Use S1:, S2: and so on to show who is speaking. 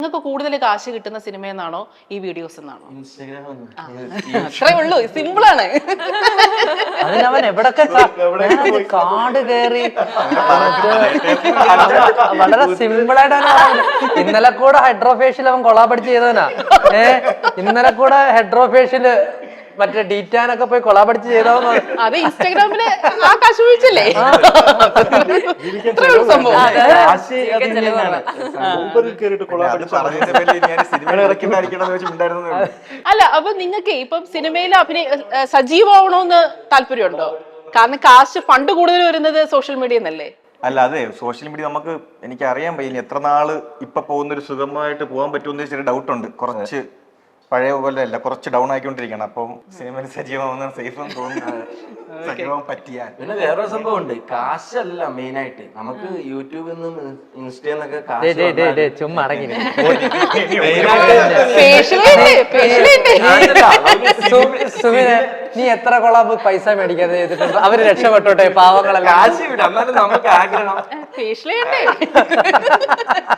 S1: നിങ്ങൾക്ക് കൂടുതൽ കാശ് കിട്ടുന്ന സിനിമയെന്നാണോ ഈ വീഡിയോസ് എന്നാണോ?
S2: ഇൻസ്റ്റാഗ്രാം
S1: ഉള്ളൂ, സിമ്പിളാണ്.
S3: അതിനവൻ എവിടൊക്കെ കാട് കയറി വളരെ സിമ്പിളായിട്ട്. ഇന്നലെ കൂടെ ഹൈഡ്രോഫേഷ്യൽ അവൻ കൊളാബടിച്ച് ചെയ്തവനാ. ഇന്നലെ കൂടെ ഹൈഡ്രോഫേഷ്യല് മറ്റേ ഡീറ്റാനൊക്കെ പോയി കൊളാബടിച്ച് ചെയ്തോന്ന്.
S1: അത് ഇൻസ്റ്റാഗ്രാമില് ആ കാശ് വീഴ്ചല്ലേ സംഭവം. അല്ല, അപ്പൊ നിങ്ങൾക്ക് ഇപ്പം സിനിമയിൽ സജീവമാവണമെന്ന് താല്പര്യമുണ്ടോ? കാരണം കാശ് ഫണ്ട് കൂടുതൽ വരുന്നത് സോഷ്യൽ മീഡിയ എന്നല്ലേ?
S2: അല്ല, അതെ, സോഷ്യൽ മീഡിയ നമുക്ക് എനിക്ക് അറിയാൻ പറ്റില്ല എത്ര നാള് ഇപ്പൊ പോകുന്നൊരു സുഖമായിട്ട് പോകാൻ പറ്റുമെന്ന് ചെറിയ ഡൗട്ട് ഉണ്ട്. കുറച്ച് പഴയ പോലെ അല്ല, കുറച്ച് ഡൗൺ ആയിക്കൊണ്ടിരിക്കണം. അപ്പം സിനിമയിൽ സജീവമാവുന്ന സേഫ് എന്ന് തോന്നുന്നത് സജീവം പറ്റിയാൽ.
S3: പിന്നെ വേറൊരു സംഭവം ഉണ്ട്, കാശല്ല മെയിൻ ആയിട്ട്. നമുക്ക് യൂട്യൂബിൽ നിന്നും ഇൻസ്റ്റന്നൊക്കെ ചുമ്മാ അടങ്ങി. നീ എത്ര കൊളാബ് പൈസ മേടിക്കാതെ ചെയ്തിട്ടുണ്ട്? അവര് രക്ഷപ്പെട്ടോട്ടെ, പാവങ്ങളെ. കാശ് വിടാം, നമുക്ക് ആഗ്രഹം.